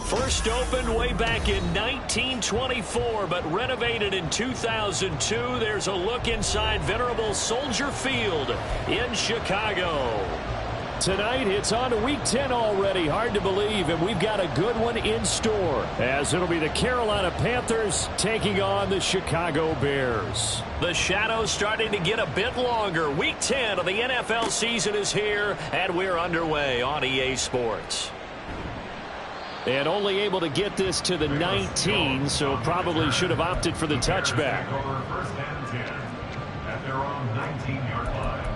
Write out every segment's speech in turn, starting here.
First opened way back in 1924, but renovated in 2002. There's a look inside venerable Soldier Field in Chicago. Tonight, it's on to Week 10 already. Hard to believe, and we've got a good one in store, as it'll be the Carolina Panthers taking on the Chicago Bears. The shadows starting to get a bit longer. Week 10 of the NFL season is here, and we're underway on EA Sports. And only able to get this to the 19, so probably should have opted for the touchback. First and 10 at their own 19-yard line.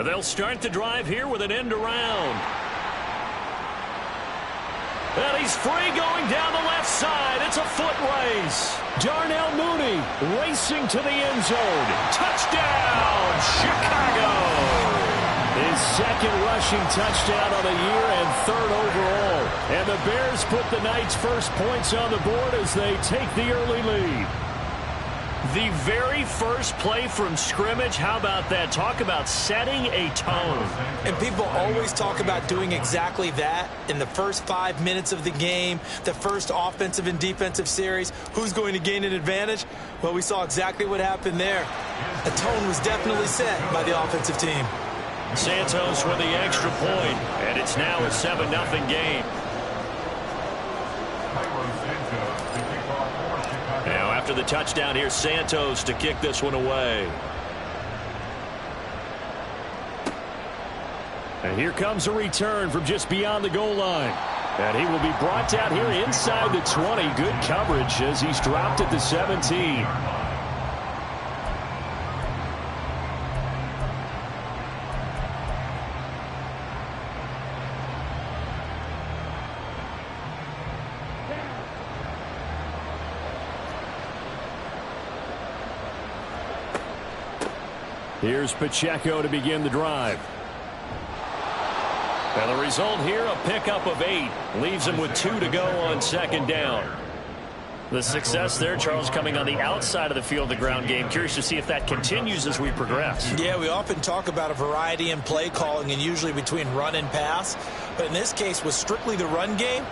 They'll start the drive here with an end around. And he's free going down the left side. It's a foot race. Darnell Mooney racing to the end zone. Touchdown, Chicago. His second rushing touchdown of the year and third overall. And the Bears put the Knights' first points on the board as they take the early lead. The very first play from scrimmage, how about that? Talk about setting a tone. And people always talk about doing exactly that in the first 5 minutes of the game, the first offensive and defensive series. Who's going to gain an advantage? Well, we saw exactly what happened there. A tone was definitely set by the offensive team. Santos with the extra point, and it's now a 7-0 game. Now after the touchdown, here's Santos to kick this one away. And here comes a return from just beyond the goal line. And he will be brought down here inside the 20. Good coverage as he's dropped at the 17. Here's Pacheco to begin the drive. And the result here, a pickup of 8. Leaves him with 2 to go on second down. The success there, Charles, coming on the outside of the field, the ground game. Curious to see if that continues as we progress. Yeah, we often talk about a variety in play calling and usually between run and pass. But in this case, with strictly the run game,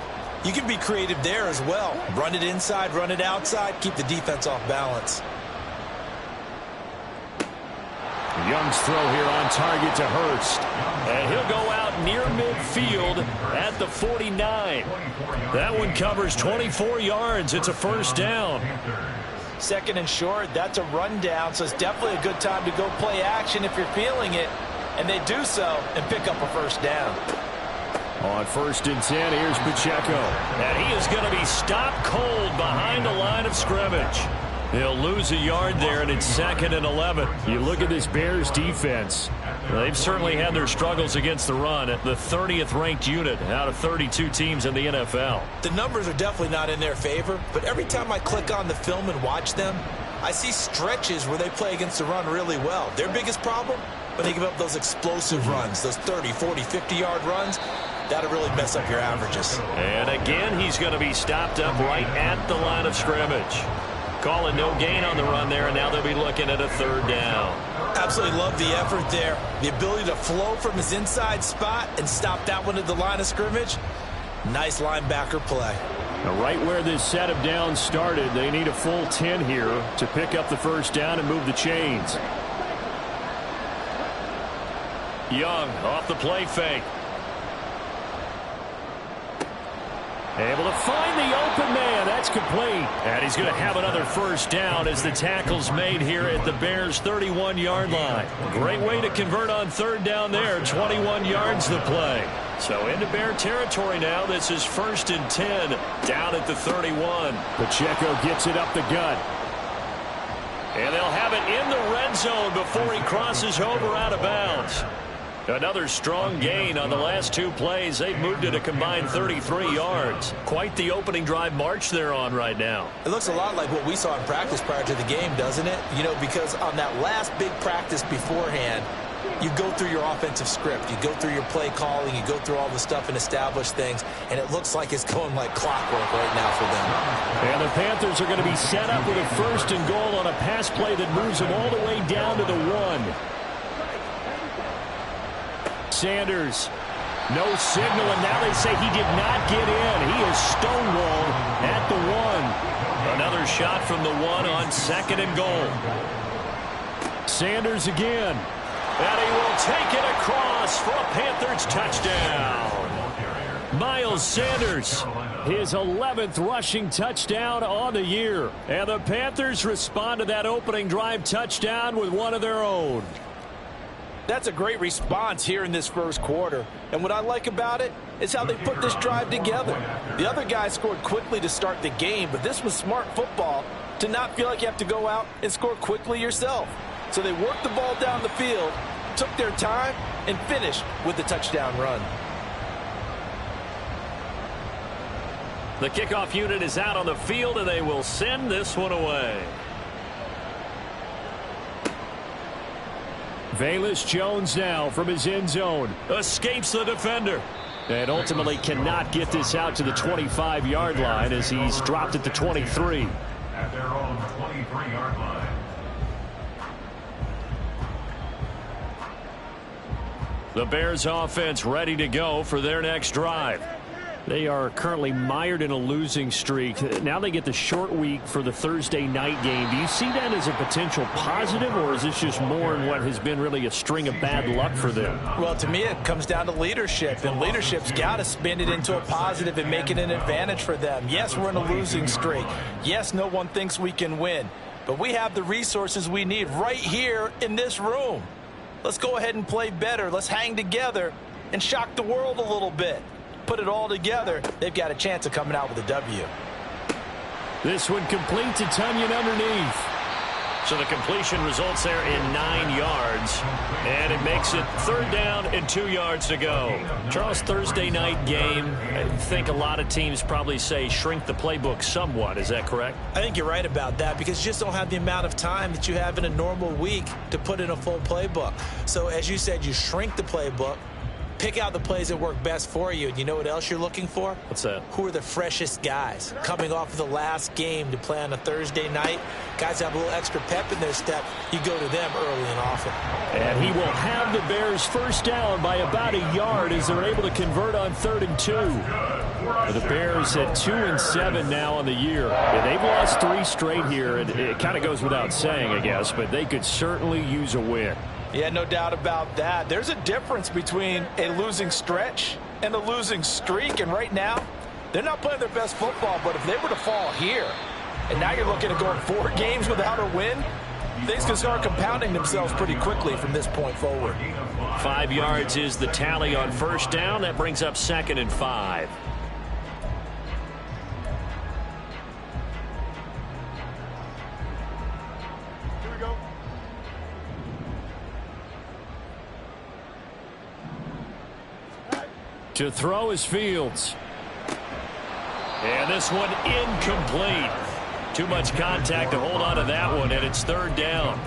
you can be creative there as well. Run it inside, run it outside, keep the defense off balance. Young's throw here on target to Hurst. And he'll go out near midfield at the 49. That one covers 24 yards. It's a first down. Second and short, that's a rundown, so it's definitely a good time to go play action if you're feeling it. And they do so and pick up a first down. On 1st and 10, here's Pacheco. And he is going to be stopped cold behind the line of scrimmage. They'll lose a yard there, and it's 2nd and 11. You look at this Bears defense. They've certainly had their struggles against the run. The 30th ranked unit out of 32 teams in the NFL. The numbers are definitely not in their favor, but every time I click on the film and watch them, I see stretches where they play against the run really well. Their biggest problem, when they give up those explosive runs, those 30, 40, 50-yard runs, that'll really mess up your averages. And again, he's going to be stopped up right at the line of scrimmage. Calling no gain on the run there, and now they'll be looking at a 3rd down. Absolutely love the effort there. The ability to flow from his inside spot and stop that one at the line of scrimmage. Nice linebacker play. Now right where this set of downs started, they need a full 10 here to pick up the first down and move the chains. Young off the play fake. Able to find the open man. That's complete. And he's going to have another first down as the tackle's made here at the Bears' 31-yard line. Great way to convert on 3rd down there. 21 yards the play. So into Bear territory now. This is 1st and 10 down at the 31. Pacheco gets it up the gut. And they'll have it in the red zone before he crosses over out of bounds. Another strong gain on the last two plays. They've moved it a combined 33 yards. Quite the opening drive march they're on right now. It looks a lot like what we saw in practice prior to the game, doesn't it? You know, because on that last big practice beforehand, you go through your offensive script. You go through your play calling. You go through all the stuff and establish things. And it looks like it's going like clockwork right now for them. And the Panthers are going to be set up with a 1st and goal on a pass play that moves them all the way down to the 1. Sanders, no signal, and now they say he did not get in. He is stonewalled at the 1. Another shot from the 1 on 2nd and goal. Sanders again. And he will take it across for a Panthers touchdown. Miles Sanders, his 11th rushing touchdown on the year. And the Panthers respond to that opening drive touchdown with one of their own. That's a great response here in this first quarter. And what I like about it is how they put this drive together. The other guys scored quickly to start the game, but this was smart football to not feel like you have to go out and score quickly yourself. So they worked the ball down the field, took their time, and finished with the touchdown run. The kickoff unit is out on the field, and they will send this one away. Velus Jones now from his end zone. Escapes the defender. And ultimately cannot get this out to the 25-yard line as he's dropped at the 23. At their own 23-yard line. The Bears offense ready to go for their next drive. They are currently mired in a losing streak. Now they get the short week for the Thursday night game. Do you see that as a potential positive, or is this just more in what has been really a string of bad luck for them? Well, to me, it comes down to leadership, and leadership's got to spin it into a positive and make it an advantage for them. Yes, we're in a losing streak. Yes, no one thinks we can win, but we have the resources we need right here in this room. Let's go ahead and play better. Let's hang together and shock the world a little bit. Put it all together, they've got a chance of coming out with a W. This one complete to Tunyon underneath. So the completion results there in 9 yards. And it makes it 3rd down and 2 yards to go. Charles, Thursday night game, I think a lot of teams probably say shrink the playbook somewhat. Is that correct? I think you're right about that because you just don't have the amount of time that you have in a normal week to put in a full playbook. So as you said, you shrink the playbook. Pick out the plays that work best for you. And you know what else you're looking for? What's that? Who are the freshest guys coming off of the last game to play on a Thursday night? Guys have a little extra pep in their step. You go to them early and often. And he will have the Bears 1st down by about a yard as they're able to convert on 3rd and 2. The Bears at 2-7 now on the year. And they've lost 3 straight here. And it kind of goes without saying, I guess, but they could certainly use a win. Yeah, no doubt about that. There's a difference between a losing stretch and a losing streak. And right now, they're not playing their best football. But if they were to fall here, and now you're looking at going 4 games without a win, things can start compounding themselves pretty quickly from this point forward. 5 yards is the tally on 1st down. That brings up 2nd and 5. To throw is Fields. And this one incomplete. Too much contact to hold on to that one, and it's 3rd down.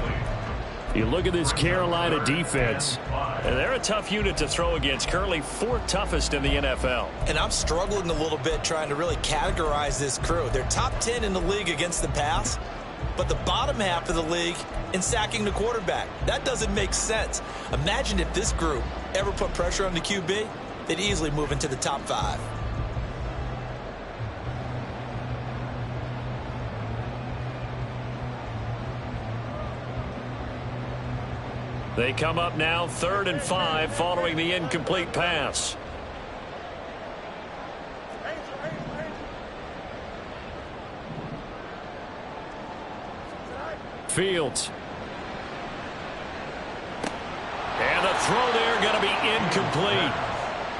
You look at this Carolina defense, and they're a tough unit to throw against, currently 4th toughest in the NFL. And I'm struggling a little bit trying to really categorize this crew. They're top 10 in the league against the pass, but the bottom half of the league in sacking the quarterback. That doesn't make sense. Imagine if this group ever put pressure on the QB. They'd easily move into the top 5. They come up now 3rd and 5 following the incomplete pass. Fields. And the throw there going to be incomplete.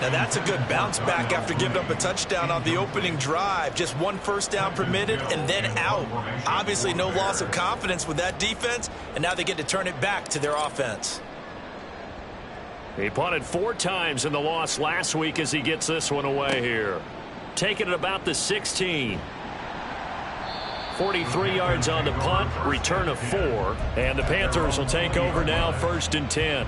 Now that's a good bounce back after giving up a touchdown on the opening drive. Just 1 1st down permitted and then out. Obviously no loss of confidence with that defense, and now they get to turn it back to their offense. He punted 4 times in the loss last week as he gets this one away here. Taking it about the 16. 43 yards on the punt, return of 4. And the Panthers will take over now, 1st and 10.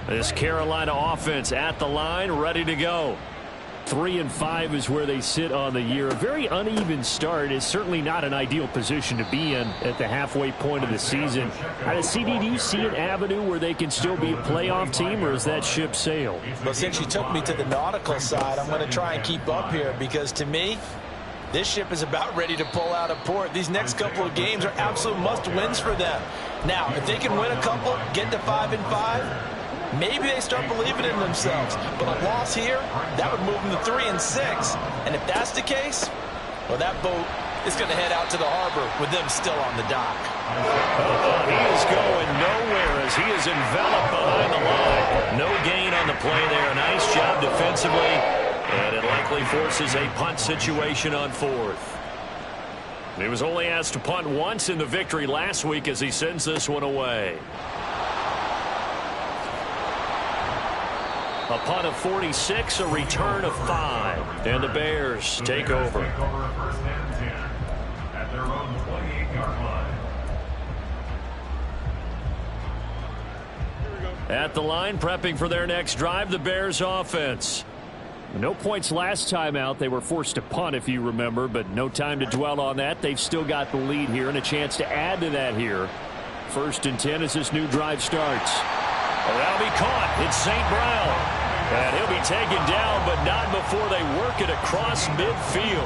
This Carolina offense at the line, ready to go. 3-5 is where they sit on the year. A very uneven start is certainly not an ideal position to be in at the halfway point of the season. CD, do you see an avenue where they can still be a playoff team, or is that ship sailed? Well, since you took me to the nautical side, I'm going to try and keep up here, because to me, this ship is about ready to pull out of port. These next couple of games are absolute must-wins for them. Now, if they can win a couple, get to 5-5, maybe they start believing in themselves. But a loss here, that would move them to 3-6. And if that's the case, well, that boat is going to head out to the harbor with them still on the dock. He is going nowhere as he is enveloped behind the line. No gain on the play there. Nice job defensively. And it likely forces a punt situation on 4th. He was only asked to punt once in the victory last week as he sends this one away. A punt of 46, a return of 5. And the Bears take over. 1st and 10 at their own 28-yard line. At the line, prepping for their next drive, the Bears offense. No points last time out. They were forced to punt, if you remember, but no time to dwell on that. They've still got the lead here and a chance to add to that here. 1st and 10 as this new drive starts. That'll be caught. It's St. Brown. And he'll be taken down, but not before they work it across midfield.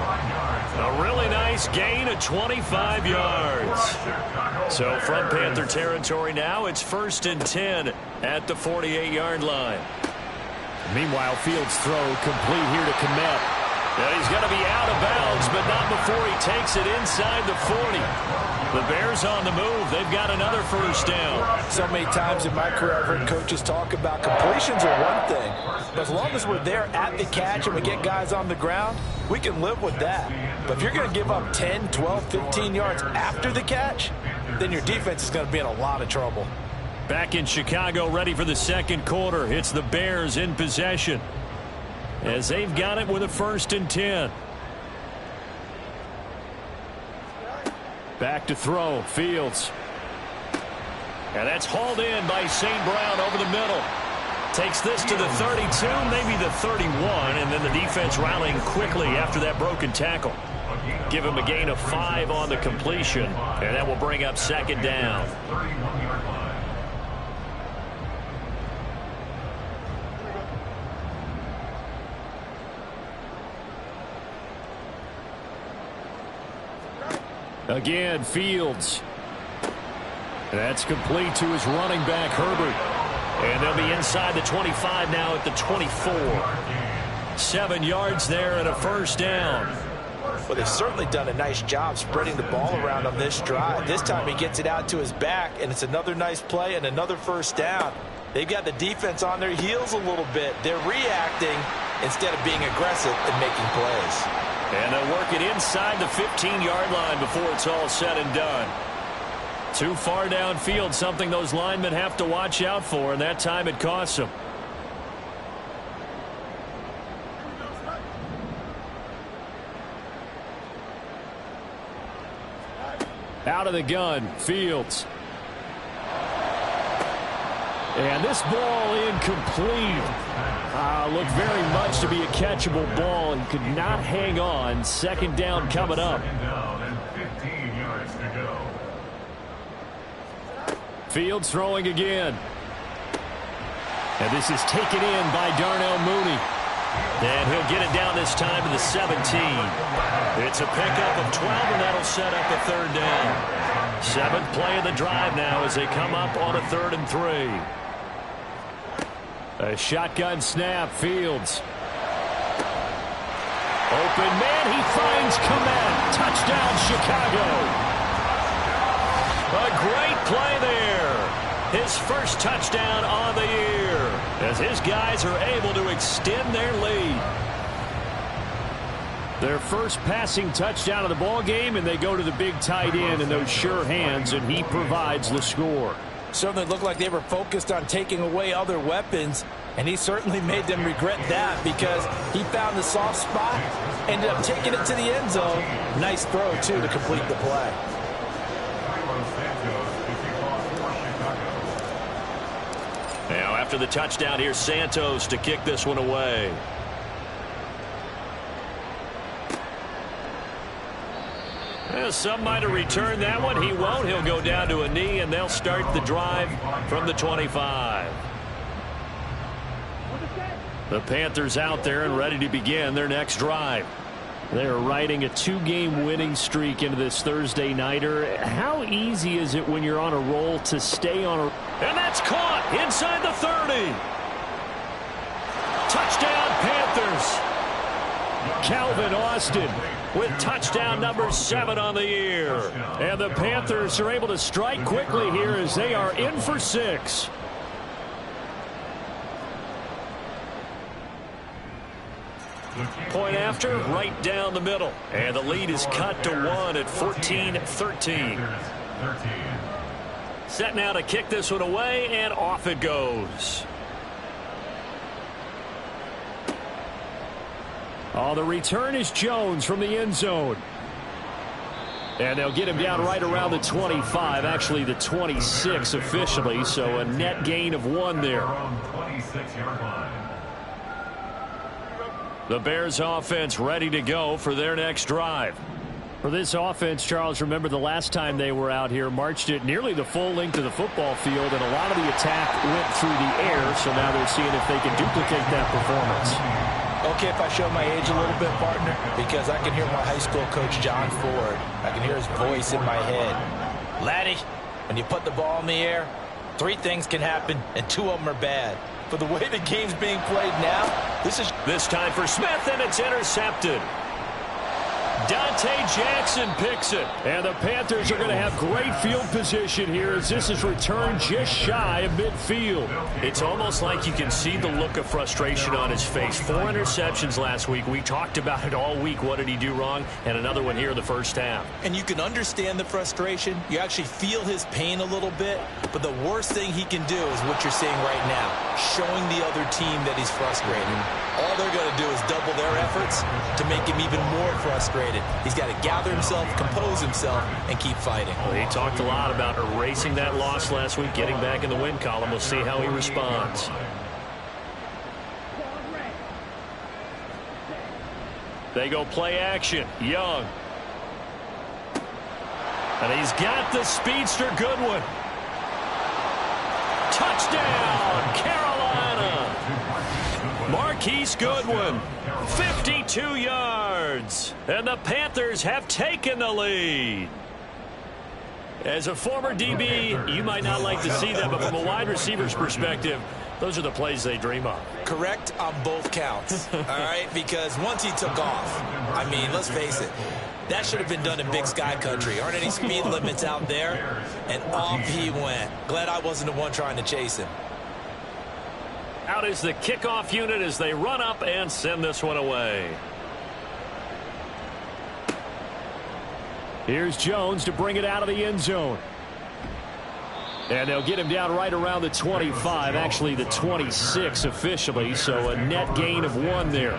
A really nice gain of 25 yards. So from Panther territory now, it's 1st and 10 at the 48-yard line. Meanwhile, Fields' throw complete here to Kmet. He's going to be out of bounds, but not before he takes it inside the 40. The Bears on the move. They've got another 1st down. So many times in my career I've heard coaches talk about completions are one thing, but as long as we're there at the catch and we get guys on the ground, we can live with that. But if you're going to give up 10, 12, 15 yards after the catch, then your defense is going to be in a lot of trouble. Back in Chicago, ready for the 2nd quarter. It's the Bears in possession as they've got it with a 1st and 10. Back to throw, Fields. And that's hauled in by St. Brown over the middle. Takes this to the 32, maybe the 31, and then the defense rallying quickly after that broken tackle. Give him a gain of 5 on the completion, and that will bring up 2nd down. 31-yard line. Again, Fields. That's complete to his running back, Herbert. And they'll be inside the 25 now at the 24. 7 yards there and a 1st down. Well, they've certainly done a nice job spreading the ball around on this drive. This time he gets it out to his back, and it's another nice play and another 1st down. They've got the defense on their heels a little bit. They're reacting instead of being aggressive and making plays. And they'll work it inside the 15-yard line before it's all said and done. Too far downfield, something those linemen have to watch out for, and that time it costs them. Out of the gun, Fields. And this ball incomplete. Looked very much to be a catchable ball and could not hang on. 2nd down coming up. 2nd down and 15 yards to go. Fields throwing again. And this is taken in by Darnell Mooney. And he'll get it down this time to the 17. It's a pickup of 12, and that'll set up a 3rd down. 7th play of the drive now as they come up on a 3rd and 3. A shotgun snap, Fields. Open man, he finds Kmet. Touchdown, Chicago. A great play there. His 1st touchdown on the year as his guys are able to extend their lead. Their first passing touchdown of the ball game, and they go to the big tight end in those sure hands, and he provides the score. Certainly looked like they were focused on taking away other weapons, and he certainly made them regret that because he found the soft spot, ended up taking it to the end zone. Nice throw, too, to complete the play. Now, after the touchdown, here's Santos to kick this one away. Well, some might have returned that one. He won't. He'll go down to a knee, and they'll start the drive from the 25. The Panthers out there and ready to begin their next drive. They're riding a 2-game winning streak into this Thursday nighter. How easy is it when you're on a roll to stay on a... And that's caught inside the 30. Touchdown, Panthers. Calvin Austin with touchdown number 7 on the year. And the Panthers are able to strike quickly here as they are in for 6. Point after, right down the middle. And the lead is cut to 1 at 14-13. Set now to kick this one away, and off it goes. Oh, the return is Jones from the end zone. And they'll get him down right around the 25, actually the 26 officially, so a net gain of 1 there. The Bears offense ready to go for their next drive. For this offense, Charles, remember the last time they were out here, marched it nearly the full length of the football field, and a lot of the attack went through the air, so now they're seeing if they can duplicate that performance. Okay, if I show my age a little bit, partner, because I can hear my high school coach, John Ford. I can hear his voice in my head. Laddie, when you put the ball in the air, 3 things can happen, and 2 of them are bad. But the way the game's being played now, this time for Smith, and it's intercepted. Dante Jackson picks it. And the Panthers are going to have great field position here as this is returned just shy of midfield. It's almost like you can see the look of frustration on his face. 4 interceptions last week. We talked about it all week. What did he do wrong? And another one here in the first half. And you can understand the frustration. You actually feel his pain a little bit. But the worst thing he can do is what you're seeing right now, showing the other team that he's frustrated. All they're going to do is double their efforts to make him even more frustrated. He's got to gather himself, compose himself, and keep fighting. Well, he talked a lot about erasing that loss last week, getting back in the win column. We'll see how he responds. They go play action. Young. And he's got the speedster Goodwin. Touchdown, Carolina. Marquise Goodwin, 52 yards. And the Panthers have taken the lead. As a former DB, you might not like to see that, but from a wide receiver's perspective, those are the plays they dream of. Correct on both counts, all right? Because once he took off, I mean, let's face it, that should have been done in Big Sky Country. Aren't any speed limits out there? And off he went. Glad I wasn't the one trying to chase him. Out is the kickoff unit as they run up and send this one away. Here's Jones to bring it out of the end zone. And they'll get him down right around the 25, actually the 26 officially, so a net gain of 1 there.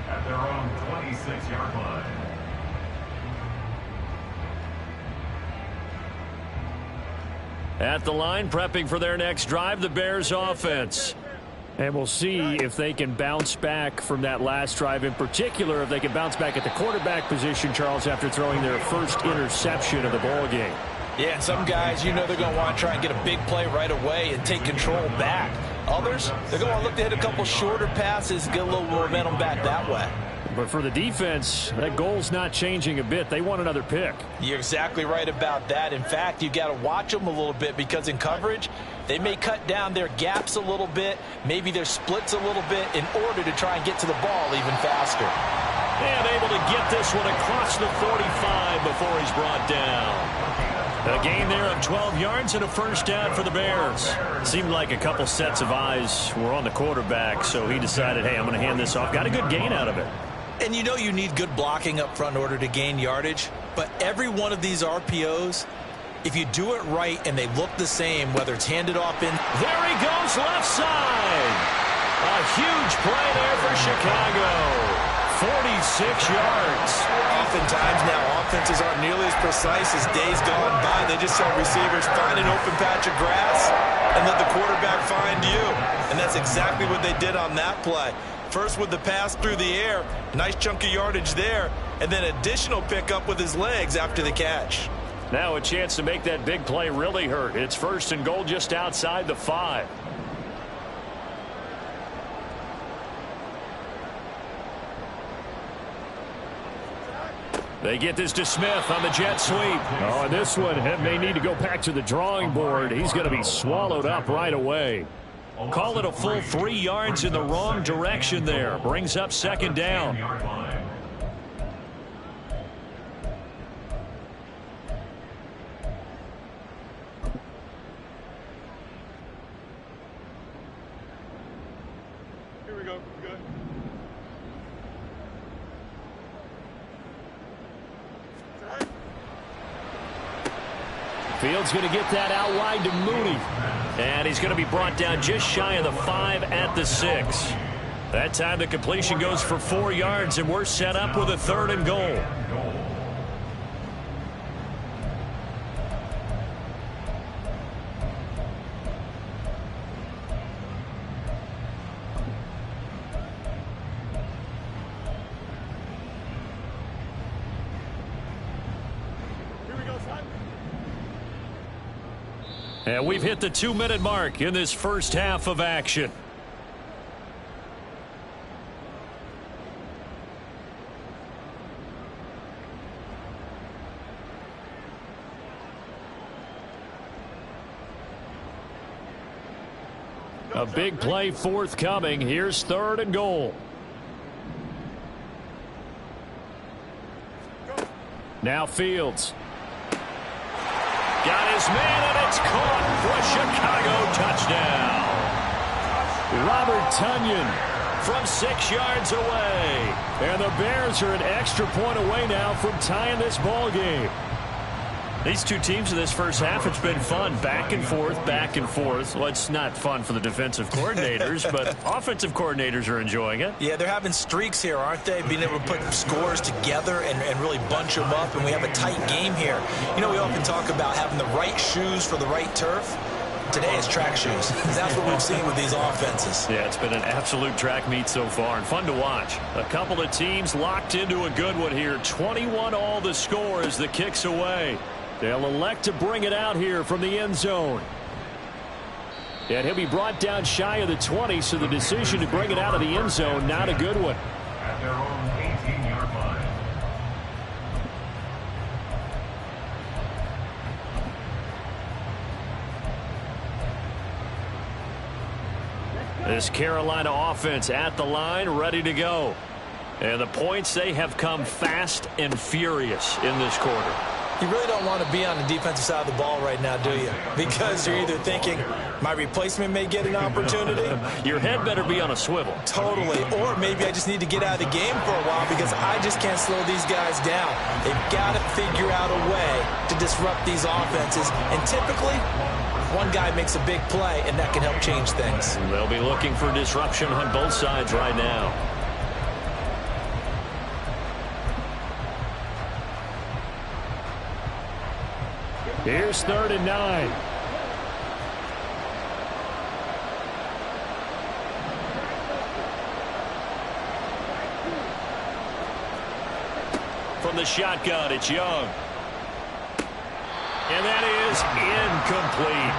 At their own 26-yard line. At the line, prepping for their next drive, the Bears offense. And we'll see if they can bounce back from that last drive. In particular, if they can bounce back at the quarterback position, Charles, after throwing their first interception of the ball game. Yeah, some guys, you know they're going to want to try and get a big play right away and take control back. Others, they're going to want to look to hit a couple shorter passes, get a little momentum back that way. But for the defense, that goal's not changing a bit. They want another pick. You're exactly right about that. In fact, you've got to watch them a little bit because in coverage, they may cut down their gaps a little bit, maybe their splits a little bit in order to try and get to the ball even faster. And able to get this one across the 45 before he's brought down. A gain there of 12 yards and a first down for the Bears. Seemed like a couple sets of eyes were on the quarterback, so he decided, hey, I'm going to hand this off. Got a good gain out of it. And you know you need good blocking up front in order to gain yardage. But every one of these RPOs, if you do it right and they look the same, whether it's handed off in. There he goes, left side. A huge play there for Chicago. 46 yards. Oftentimes now, offenses aren't nearly as precise as days gone by. They just tell receivers, find an open patch of grass and let the quarterback find you. And that's exactly what they did on that play. First with the pass through the air, nice chunk of yardage there, and then additional pickup with his legs after the catch. Now a chance to make that big play really hurt. It's 1st and goal just outside the 5. They get this to Smith on the jet sweep. Oh, and this one may need to go back to the drawing board. He's going to be swallowed up right away. Call it a full 3 yards in the wrong direction there. Brings up 2nd down. Here we go. Good. Fields going to get that out wide to Mooney. And he's going to be brought down just shy of the 5 at the 6. That time the completion goes for 4 yards, and we're set up with a 3rd and goal. And we've hit the 2-minute mark in this first half of action. A big play forthcoming. Here's 3rd and goal. Now Fields. Got his man, and it's caught for a Chicago touchdown. Robert Tonyan from 6 yards away. And the Bears are an extra point away now from tying this ball game. These two teams in this first half, it's been fun. Back and forth, back and forth. Well, it's not fun for the defensive coordinators, but offensive coordinators are enjoying it. Yeah, they're having streaks here, aren't they? Being able to put scores together and really bunch them up, and we have a tight game here. You know, we often talk about having the right shoes for the right turf. Today is track shoes. That's what we've seen with these offenses. Yeah, it's been an absolute track meet so far and fun to watch. A couple of teams locked into a good one here. 21-all the score as the kick's away. They'll elect to bring it out here from the end zone. And he'll be brought down shy of the 20, so the decision to bring it out of the end zone, not a good one. At their own 18-yard line. This Carolina offense at the line, ready to go. And the points, they have come fast and furious in this quarter. You really don't want to be on the defensive side of the ball right now, do you? Because you're either thinking, my replacement may get an opportunity. Your head better be on a swivel. Totally. Or maybe I just need to get out of the game for a while because I just can't slow these guys down. They've got to figure out a way to disrupt these offenses. And typically, one guy makes a big play, and that can help change things. They'll be looking for disruption on both sides right now. Here's 3rd and 9. From the shotgun, it's Young. And that is incomplete.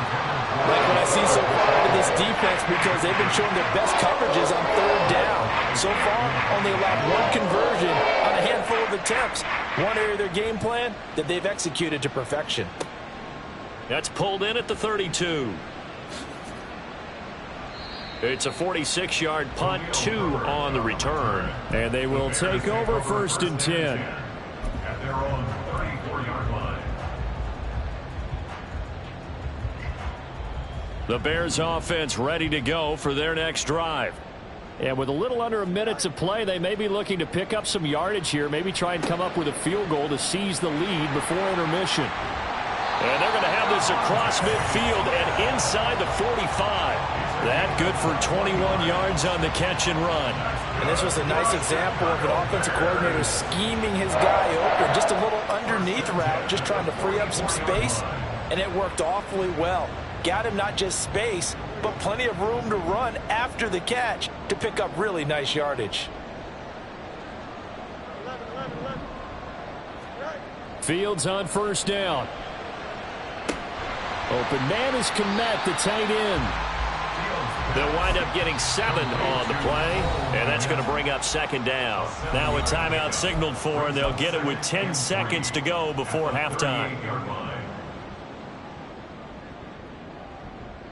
Like what I see so far out of this defense, because they've been showing their best coverages on 3rd down. So far, only allowed 1 conversion on a handful of attempts. One area of their game plan that they've executed to perfection. That's pulled in at the 32. It's a 46-yard punt, 2 on the return. And they will take over 1st and 10. At their own 34-yard line. The Bears offense ready to go for their next drive. And with a little under a minute to play, they may be looking to pick up some yardage here, maybe try and come up with a field goal to seize the lead before intermission. And they're going to have this across midfield and inside the 45. That good for 21 yards on the catch and run. And this was a nice example of an offensive coordinator scheming his guy open. Just a little underneath route, just trying to free up some space, and it worked awfully well. Got him not just space, but plenty of room to run after the catch to pick up really nice yardage. Fields on first down. Open man is Kmet, the tight end. They'll wind up getting 7 on the play, and that's going to bring up second down. Now a timeout signaled for, and they'll get it with 10 seconds to go before halftime.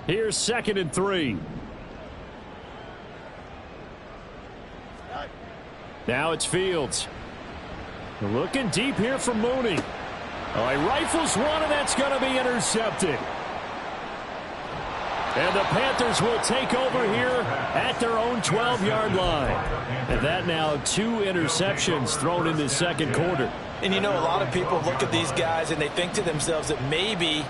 Here's 2nd and 3. Now it's Fields. Looking deep here for Mooney. Oh, he rifles one, and that's going to be intercepted. And the Panthers will take over here at their own 12-yard line. And that now 2 interceptions thrown in the second quarter. And you know, a lot of people look at these guys and they think to themselves that maybe,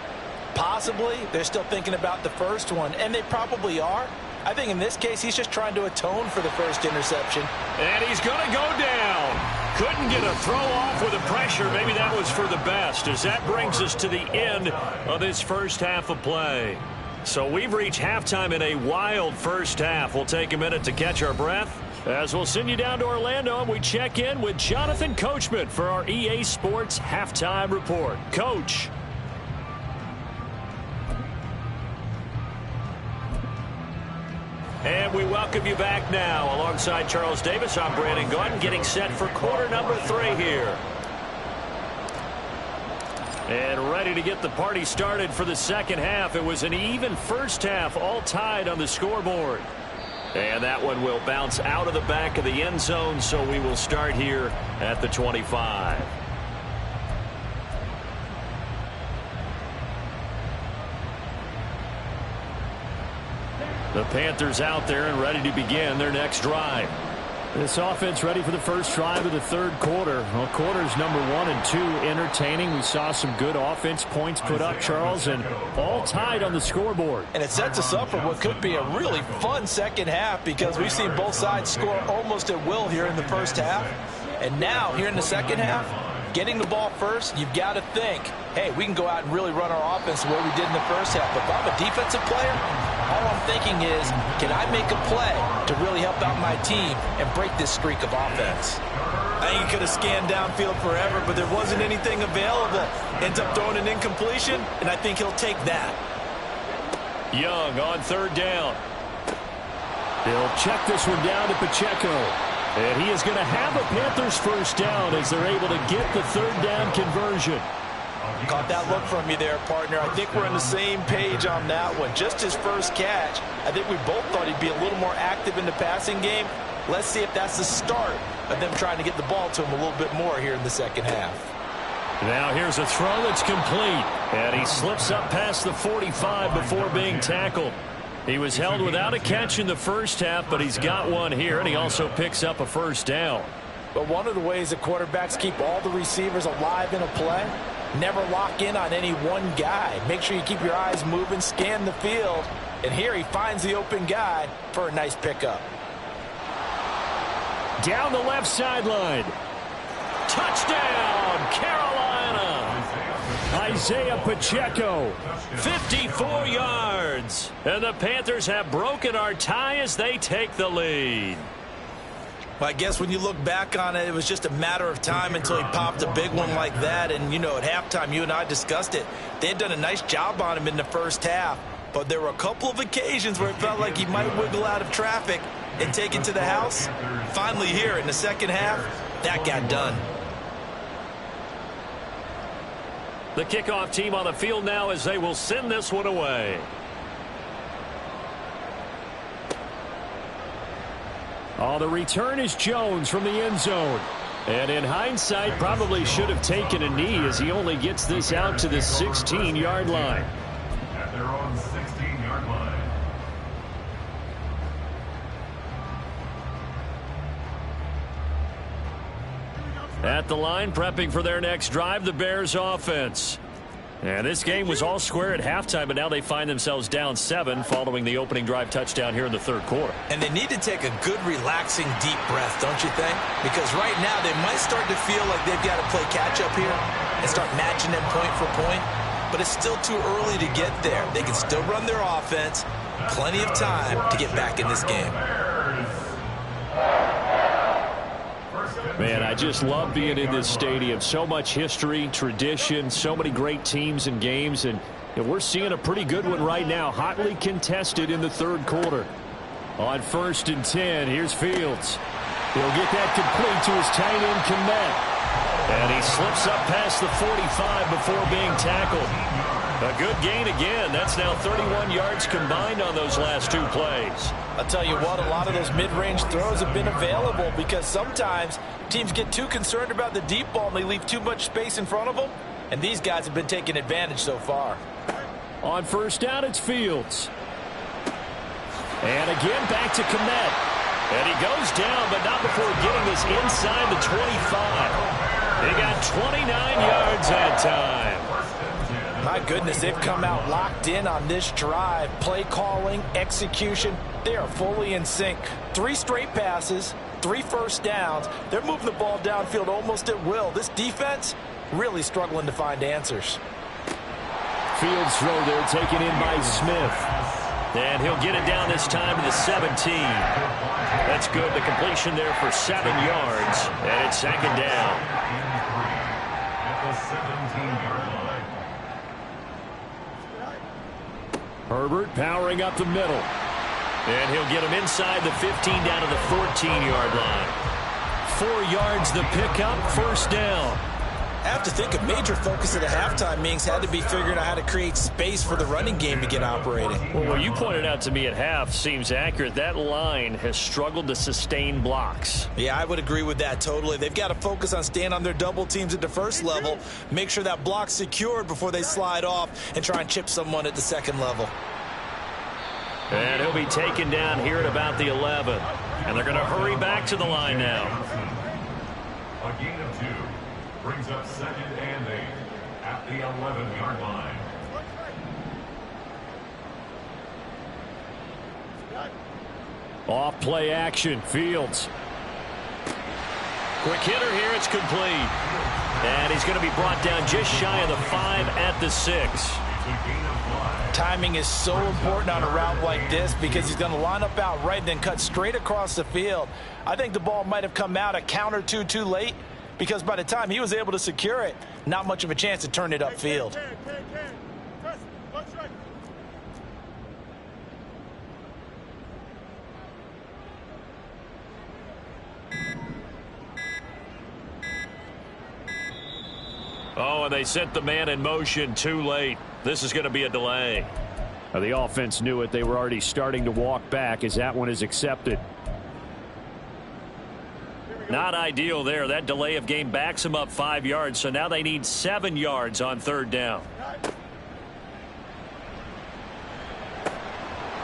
possibly, they're still thinking about the first one. And they probably are. I think in this case, he's just trying to atone for the first interception. And he's going to go down. Couldn't get a throw off with the pressure. Maybe that was for the best, as that brings us to the end of this first half of play. So we've reached halftime in a wild first half. We'll take a minute to catch our breath as we'll send you down to Orlando, and we check in with Jonathan Coachman for our EA Sports Halftime Report. Coach. And we welcome you back now. Alongside Charles Davis, I'm Brandon Gordon, getting set for quarter number 3 here. And ready to get the party started for the second half. It was an even first half, all tied on the scoreboard. And that one will bounce out of the back of the end zone, so we will start here at the 25. The Panthers out there and ready to begin their next drive. This offense ready for the first drive of the third quarter. Well, quarters number 1 and 2 entertaining. We saw some good offense points put up, Charles, and all tied on the scoreboard. And it sets us up for what could be a really fun second half, because we've seen both sides score almost at will here in the first half. And now, here in the second half, getting the ball first, you've got to think, hey, we can go out and really run our offense the way we did in the first half. But if I'm a defensive player, all I'm thinking is, can I make a play to really help out my team and break this streak of offense? I think he could have scanned downfield forever, but there wasn't anything available. Ends up throwing an incompletion, and I think he'll take that. Young on third down. They'll check this one down to Pacheco. And he is going to have a Panthers first down as they're able to get the third down conversion. Caught that look from you there, partner. I think we're on the same page on that one. Just his first catch. I think we both thought he'd be a little more active in the passing game. Let's see if that's the start of them trying to get the ball to him a little bit more here in the second half. Now here's a throw that's complete. And he slips up past the 45 before being tackled. He was held without a catch in the first half, but he's got one here, and he also picks up a first down. But one of the ways that quarterbacks keep all the receivers alive in a play, never lock in on any one guy. Make sure you keep your eyes moving, scan the field, and here he finds the open guy for a nice pickup. Down the left sideline. Touchdown, Carolina. Isaiah Pacheco, 54 yards. And the Panthers have broken our tie as they take the lead. Well, I guess when you look back on it, it was just a matter of time until he popped a big one like that. And, you know, at halftime, you and I discussed it. They had done a nice job on him in the first half. But there were a couple of occasions where it felt like he might wiggle out of traffic and take it to the house. Finally here in the second half, that got done. The kickoff team on the field now as they will send this one away. Oh, the return is Jones from the end zone. And in hindsight, probably should have taken a knee as he only gets this out to the 16-yard line. At their own 16-yard line. At the line, prepping for their next drive, the Bears offense. And this game was all square at halftime, but now they find themselves down 7 following the opening drive touchdown here in the third quarter. And they need to take a good, relaxing, deep breath, don't you think? Because right now they might start to feel like they've got to play catch-up here and start matching them point for point. But it's still too early to get there. They can still run their offense. Plenty of time to get back in this game. Man, I just love being in this stadium. So much history, tradition, so many great teams and games. And we're seeing a pretty good one right now. Hotly contested in the third quarter. On 1st and 10, here's Fields. He'll get that complete to his tight end, Kmet. And he slips up past the 45 before being tackled. A good gain again. That's now 31 yards combined on those last 2 plays. I'll tell you what, a lot of those mid-range throws have been available because sometimes teams get too concerned about the deep ball and they leave too much space in front of them. And these guys have been taking advantage so far. On 1st down, it's Fields. And again, back to Kmet. And he goes down, but not before getting this inside the 25. He got 29 yards that time. My goodness, they've come out locked in on this drive. Play calling, execution, they are fully in sync. 3 straight passes, 3 first downs. They're moving the ball downfield almost at will. This defense really struggling to find answers. Fields throw there taken in by Smith. And he'll get it down this time to the 17. That's good. The completion there for 7 yards. And it's 2nd down. Herbert powering up the middle. And he'll get him inside the 15 down to the 14-yard line. 4 yards the pickup, 1st down. I have to think a major focus of the halftime meetings had to be figuring out how to create space for the running game to get operating. Well, what you pointed out to me at half seems accurate. That line has struggled to sustain blocks. Yeah, I would agree with that totally. They've got to focus on staying on their double teams at the first level, make sure that block's secured before they slide off and try and chip someone at the second level. And he'll be taken down here at about the 11. And they're going to hurry back to the line now. A gain of 2 brings up 2nd and 8 at the 11-yard line. Off play action, Fields. Quick hitter here, it's complete. And he's going to be brought down just shy of the 5 at the 6. Timing is so important on a route like this because he's going to line up out right and then cut straight across the field. I think the ball might have come out a count or two too late because by the time he was able to secure it, not much of a chance to turn it upfield. Oh, and they sent the man in motion too late. This is going to be a delay. The offense knew it. They were already starting to walk back as that one is accepted. Not ideal there. That delay of game backs them up 5 yards, so now they need 7 yards on 3rd down.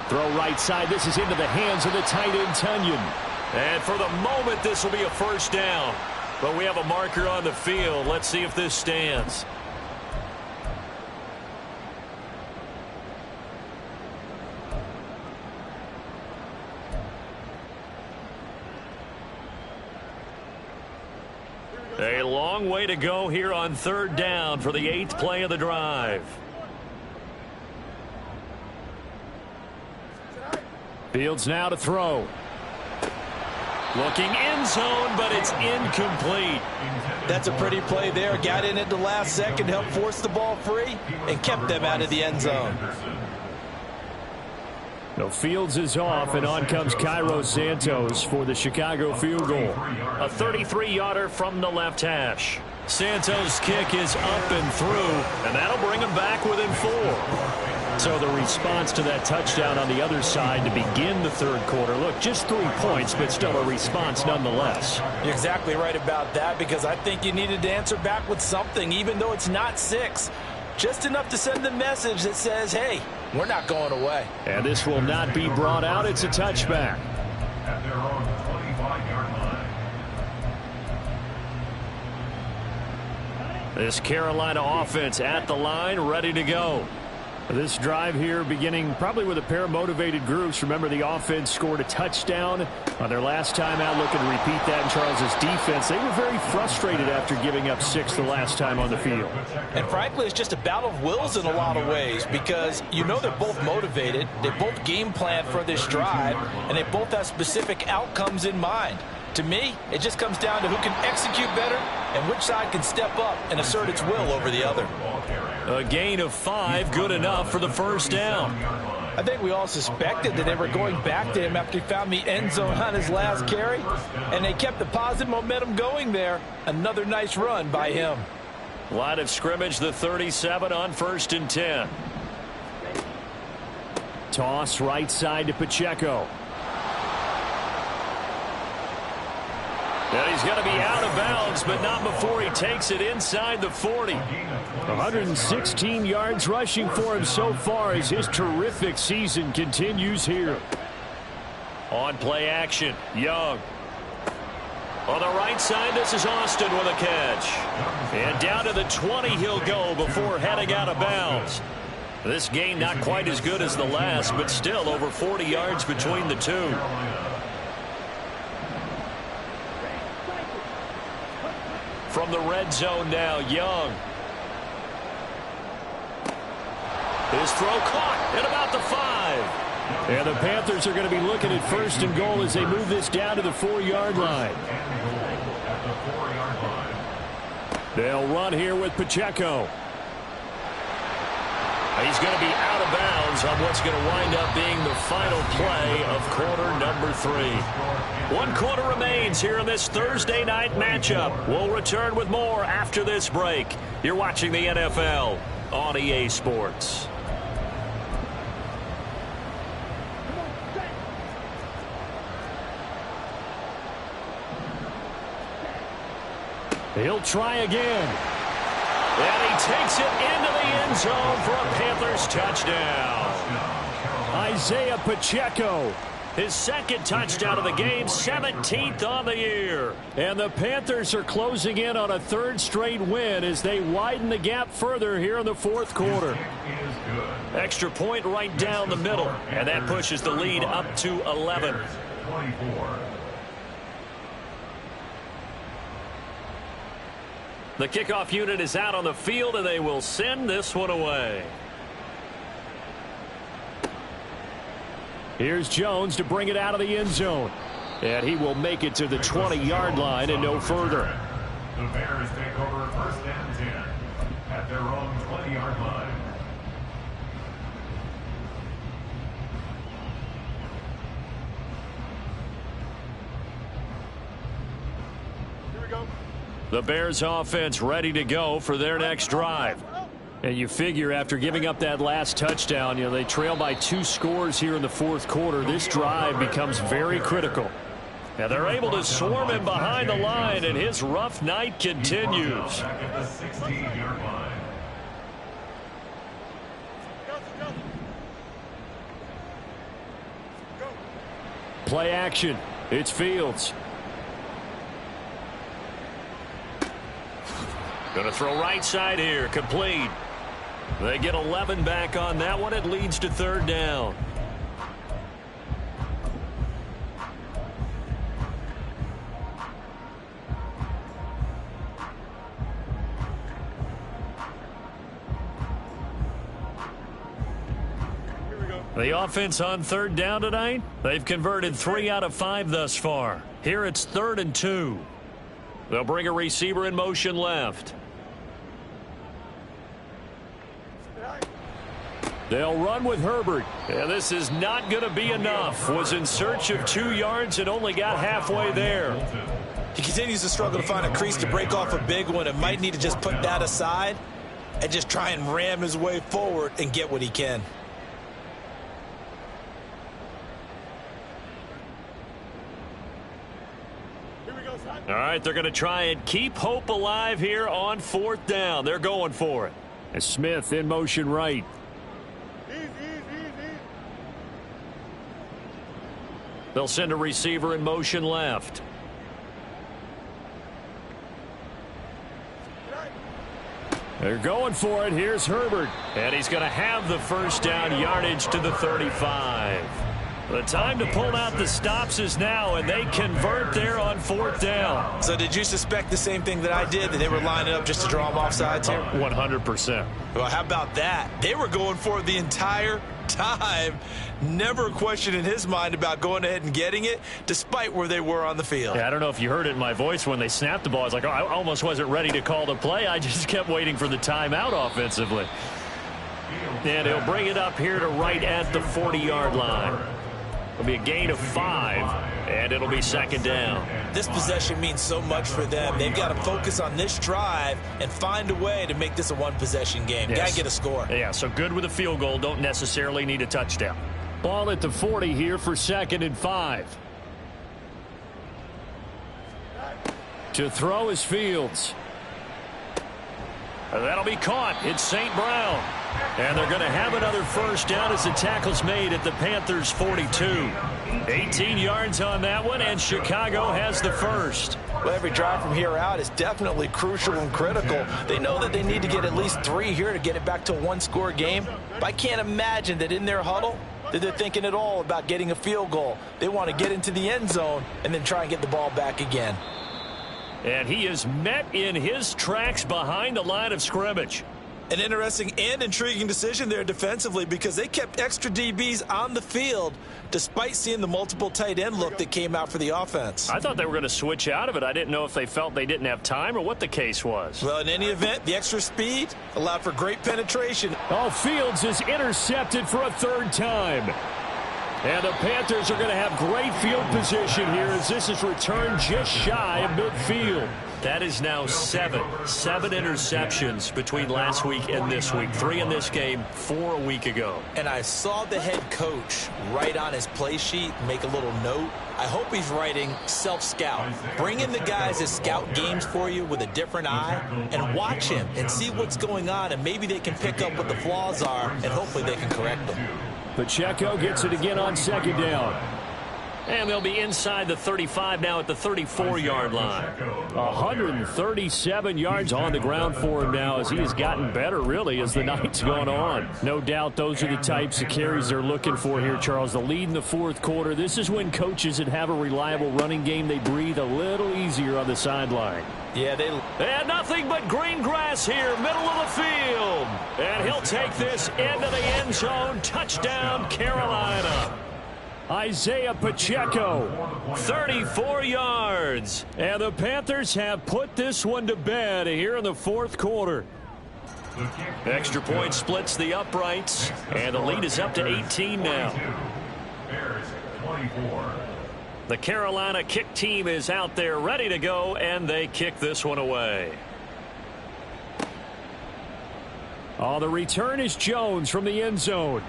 Throw right side. This is into the hands of the tight end, Tunyon. And for the moment, this will be a 1st down. But we have a marker on the field. Let's see if this stands. A long way to go here on 3rd down for the 8th play of the drive. Fields now to throw. Looking end zone, but it's incomplete. That's a pretty play there. Got in at the last second, helped force the ball free, and kept them out of the end zone. No, Fields is off, and on comes Cairo Santos for the Chicago field goal. A 33-yarder from the left hash. Santos' kick is up and through, and that'll bring him back within 4. So the response to that touchdown on the other side to begin the 3rd quarter. Look, just 3 points, but still a response nonetheless. You're exactly right about that because I think you needed to answer back with something, even though it's not 6. Just enough to send the message that says, hey, we're not going away. And this will not be brought out. It's a touchback. At their own 25-yard line. This Carolina offense at the line, ready to go. This drive here beginning probably with a pair of motivated groups. Remember, the offense scored a touchdown on their last time out, looking to repeat that in Charles's defense. They were very frustrated after giving up 6 the last time on the field. And frankly, it's just a battle of wills in a lot of ways, because you know they're both motivated, they both game plan for this drive, and they both have specific outcomes in mind. To me, it just comes down to who can execute better and which side can step up and assert its will over the other. A gain of 5, good enough for the first down. I think we all suspected that they were going back to him after he found the end zone on his last carry, and they kept the positive momentum going there. Another nice run by him. Line of scrimmage, the 37 on 1st and 10. Toss right side to Pacheco. And he's going to be out of bounds, but not before he takes it inside the 40. 116 yards rushing for him so far as his terrific season continues here. On play action, Young. On the right side, this is Austin with a catch. And down to the 20 he'll go before heading out of bounds. This gain not quite as good as the last, but still over 40 yards between the two. From the red zone now, Young. His throw caught at about the 5. And the Panthers are going to be looking at 1st and goal as they move this down to the 4-yard line. They'll run here with Pacheco. He's going to be out of bounds on what's going to wind up being the final play of quarter number 3. 1 quarter remains here in this Thursday night matchup. We'll return with more after this break. You're watching the NFL on EA Sports. He'll try again. And he takes it into the end zone for a Panthers touchdown. Isaiah Pacheco. His 2nd touchdown of the game, 17th on the year. And the Panthers are closing in on a 3rd straight win as they widen the gap further here in the 4th quarter. Extra point right down the middle, and that pushes the lead up to 11. 24. The kickoff unit is out on the field, and they will send this one away. Here's Jones to bring it out of the end zone. And he will make it to the 20-yard line and no further. The Bears take over 1st and 10 at their own 20-yard line. The Bears offense ready to go for their next drive. And you figure after giving up that last touchdown, they trail by 2 scores here in the 4th quarter. This drive becomes very critical. And they're able to swarm him behind the line, and his rough night continues. Play action. It's Fields. Going to throw right side here, complete. They get 11 back on that one. It leads to 3rd down. The offense on 3rd down tonight, they've converted 3 out of 5 thus far. Here it's 3rd and 2. They'll bring a receiver in motion left. They'll run with Herbert. And this is not going to be enough. Was in search of 2 yards and only got halfway there. He continues to struggle to find a crease to break off a big one and might need to just put that aside and just try and ram his way forward and get what he can. All right, they're going to try and keep hope alive here on 4th down. They're going for it. And Smith in motion right. They'll send a receiver in motion left. They're going for it. Here's Herbert. And he's going to have the first down, yardage to the 35. The time to pull out the stops is now, and they convert there on 4th down. So did you suspect the same thing that I did, that they were lining up just to draw them off sides here? 100%. Well, how about that? They were going for it the entire time. Never a question in his mind about going ahead and getting it, despite where they were on the field. Yeah, I don't know if you heard it in my voice when they snapped the ball. I was like, oh, I almost wasn't ready to call the play. I just kept waiting for the timeout offensively. And he'll bring it up here to right at the 40-yard line. It'll be a gain of 5, and it'll be 2nd down. This possession means so much for them. They've got to focus on this drive and find a way to make this a one-possession game. Yes. Got to get a score. Yeah, so good with a field goal. Don't necessarily need a touchdown. Ball at the 40 here for 2nd and 5. To throw is Fields. That'll be caught. It's St. Brown. And they're going to have another first down as the tackle's made at the Panthers' 42. 18 yards on that one, and Chicago has the first. Well, every drive from here out is definitely crucial and critical. They know that they need to get at least 3 here to get it back to a one-score game. But I can't imagine that in their huddle that they're thinking at all about getting a field goal. They want to get into the end zone and then try and get the ball back again. And he is met in his tracks behind the line of scrimmage. An interesting and intriguing decision there defensively, because they kept extra DBs on the field despite seeing the multiple tight end look that came out for the offense. I thought they were going to switch out of it. I didn't know if they felt they didn't have time or what the case was. Well, in any event, the extra speed allowed for great penetration. Oh, Fields is intercepted for a 3rd time. And the Panthers are going to have great field position here as this is returned just shy of midfield. That is now 7 interceptions between last week and this week. 3 in this game, 4 a week ago. And I saw the head coach write on his play sheet, make a little note. I hope he's writing self-scout. Bring in the guys that scout games for you with a different eye and watch him and see what's going on, and maybe they can pick up what the flaws are, and hopefully they can correct them. Pacheco gets it again on 2nd down. And they'll be inside the 35 now at the 34-yard line. 137 yards on the ground for him now as he has gotten better, really, as the night's gone on. No doubt those are the types of carries they're looking for here, Charles. The lead in the 4th quarter. This is when coaches that have a reliable running game, they breathe a little easier on the sideline. Yeah, and nothing but green grass here, middle of the field. And he'll take this into the end zone. Touchdown, Carolina. Isaiah Pacheco, 34 yards. And the Panthers have put this one to bed here in the 4th quarter. Extra point splits the uprights, and the lead is up to 18 now. The Carolina kick team is out there ready to go, and they kick this one away. Oh, the return is Jones from the end zone.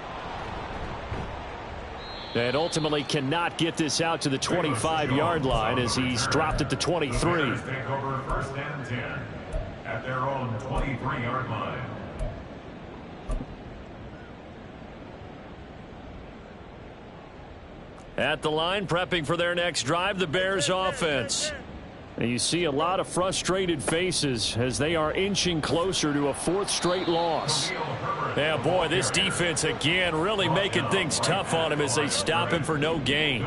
And ultimately cannot get this out to the 25-yard line as he's dropped at the 23. Take over 1st and 10 at their own 23-yard line. At the line, prepping for their next drive, the Bears offense. And you see a lot of frustrated faces as they are inching closer to a 4th straight loss. Yeah, boy, this defense again really making things tough on him as they stop him for no gain.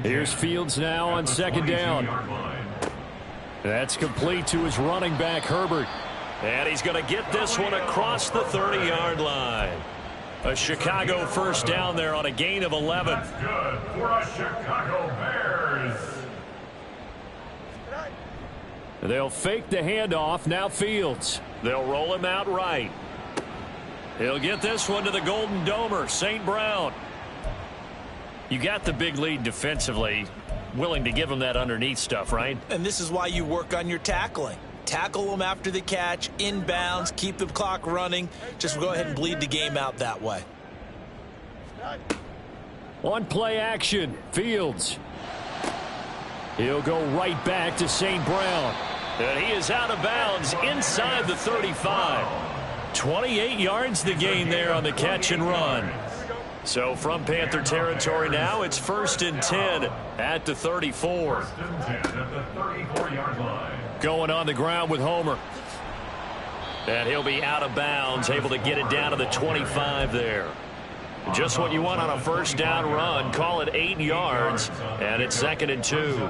Here's Fields now on 2nd down. That's complete to his running back, Herbert. And he's going to get this one across the 30-yard line. A Chicago first down there on a gain of 11. That's good for the Chicago Bears. They'll fake the handoff. Now Fields. They'll roll him out right. He'll get this one to the Golden Domer, St. Brown. You got the big lead defensively. Willing to give him that underneath stuff, right? And this is why you work on your tackling. Tackle them after the catch, inbounds, keep the clock running. Just go ahead and bleed the game out that way. On play action, Fields. He'll go right back to St. Brown. And he is out of bounds inside the 35. 28 yards the gain there on the catch and run. So from Panther territory now, it's 1st and 10 at the 34. 1st and 10 at the 34-yard line. Going on the ground with Homer. And he'll be out of bounds, able to get it down to the 25 there. Just what you want on a first down run. Call it 8 yards, and it's 2nd and 2. 2nd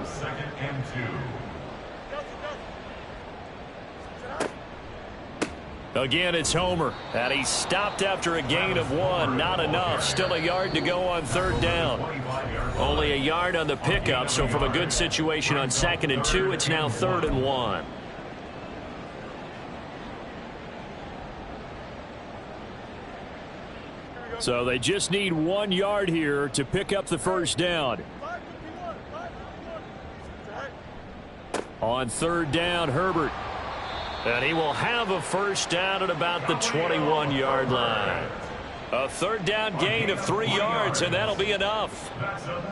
and 2. Again, it's Homer, and he's stopped after a gain of 1. Not enough. Still a yard to go on 3rd down. Only a yard on the pickup, so from a good situation on 2nd and 2, it's now 3rd and 1. So they just need 1 yard here to pick up the first down. On 3rd down, Herbert. And he will have a first down at about the 21-yard line. A 3rd down gain of 3 yards, and that'll be enough.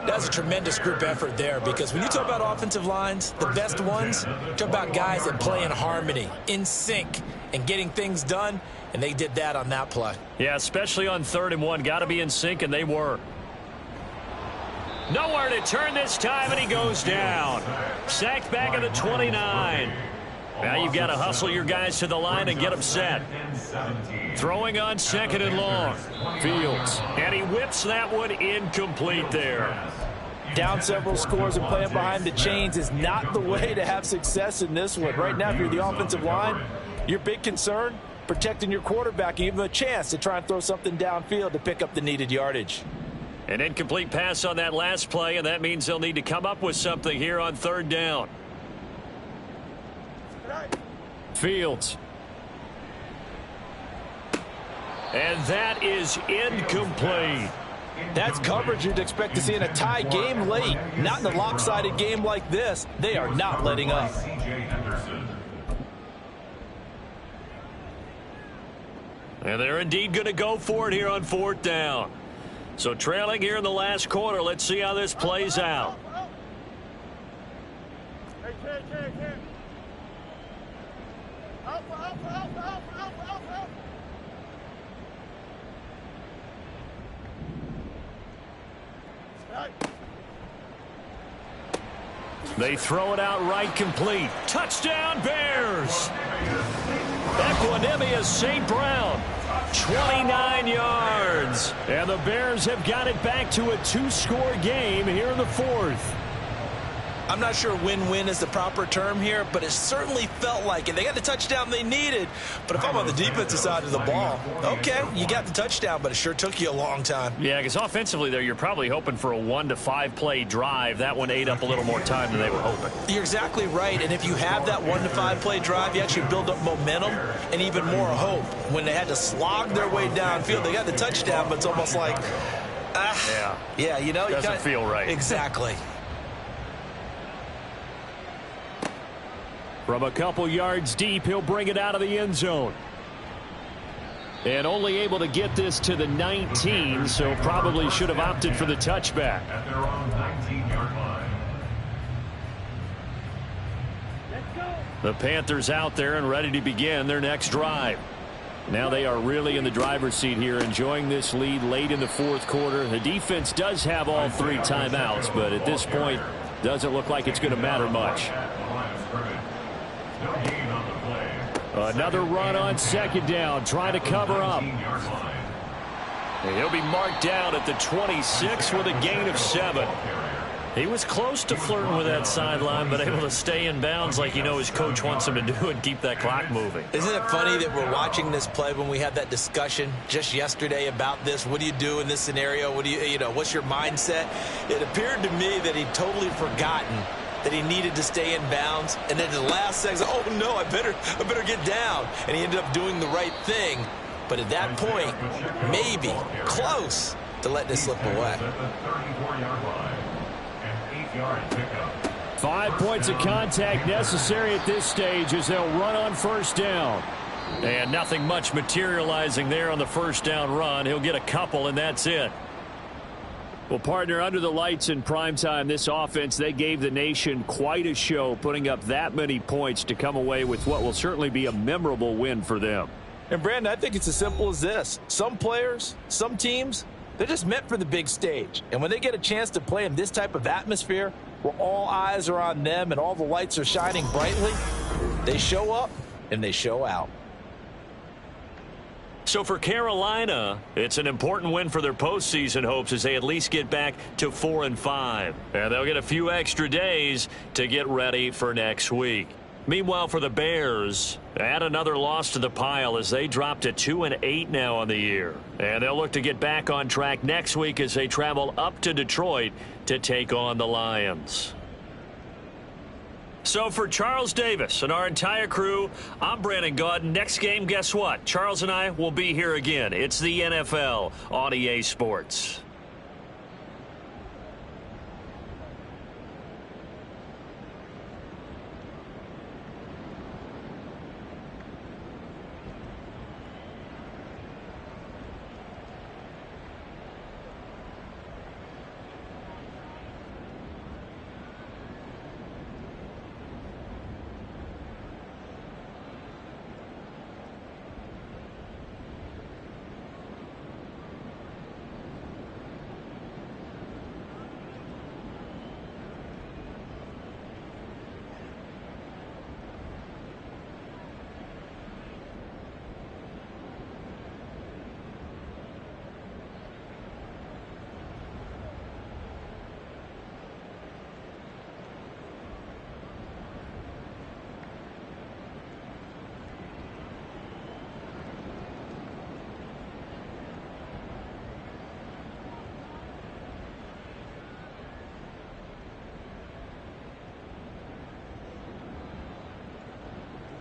That's a tremendous group effort there, because when you talk about offensive lines, the best ones, talk about guys that play in harmony, in sync, and getting things done, and they did that on that play. Yeah, especially on 3rd and 1. Got to be in sync, and they were. Nowhere to turn this time, and he goes down. Sacked back at the 29. Now you've got to hustle your guys to the line and get them set. Throwing on 2nd and long. Fields. And he whips that one incomplete there. Down several scores and playing behind the chains is not the way to have success in this one. Right now, if you're the offensive line, your big concern, protecting your quarterback and give him a chance to try and throw something downfield to pick up the needed yardage. An incomplete pass on that last play, and that means they'll need to come up with something here on 3rd down. Fields. And that is incomplete. That's coverage you'd expect to see in a tie game late. Not in a lopsided game like this. They are not letting up. And they're indeed going to go for it here on 4th down. So trailing here in the last quarter. Let's see how this plays out. They throw it out right, complete. Touchdown, Bears! Equanimous St. Brown, 29 yards. And the Bears have got it back to a 2-score game here in the 4th. I'm not sure win-win is the proper term here, but it certainly felt like it. They got the touchdown they needed, but if I'm on the defensive side of the ball, okay, you got the touchdown, but it sure took you a long time. Yeah, because offensively there, you're probably hoping for a 1 to 5 play drive. That one ate up a little more time than they were hoping. You're exactly right, and if you have that 1 to 5 play drive, you actually build up momentum and even more hope. When they had to slog their way downfield, they got the touchdown, but it's almost like, yeah, you know, doesn't feel right. Exactly. From a couple yards deep, he'll bring it out of the end zone. And only able to get this to the 19, so probably should have opted for the touchback. At their own 19-yard line. The Panthers out there and ready to begin their next drive. Now they are really in the driver's seat here, enjoying this lead late in the 4th quarter. The defense does have all 3 timeouts, but at this point, doesn't look like it's going to matter much. Another run on 2nd down, trying to cover up. And he'll be marked down at the 26 with a gain of 7. He was close to flirting with that sideline, but able to stay in bounds like you know his coach wants him to do and keep that clock moving. Isn't it funny that we're watching this play when we had that discussion just yesterday about this? What do you do in this scenario? What do you know, what's your mindset? It appeared to me that he'd totally forgotten that he needed to stay in bounds, and then the last second, oh no, I better get down, and he ended up doing the right thing. But at that point, maybe close to letting it slip away. 5 points of contact necessary at this stage as they'll run on 1st down. And nothing much materializing there on the 1st down run. He'll get a couple, and that's it. Well, partner, under the lights in primetime, this offense, they gave the nation quite a show, putting up that many points to come away with what will certainly be a memorable win for them. And, Brandon, I think it's as simple as this. Some players, some teams, They're just meant for the big stage. And when they get a chance to play in this type of atmosphere, where all eyes are on them and all the lights are shining brightly, they show up and they show out. So for Carolina, it's an important win for their postseason hopes as they at least get back to 4-5. And they'll get a few extra days to get ready for next week. Meanwhile, for the Bears, add another loss to the pile as they drop to 2-8 now on the year. And they'll look to get back on track next week as they travel up to Detroit to take on the Lions. So for Charles Davis and our entire crew, I'm Brandon Gaudin. Next game, guess what? Charles and I will be here again. It's the NFL on EA Sports.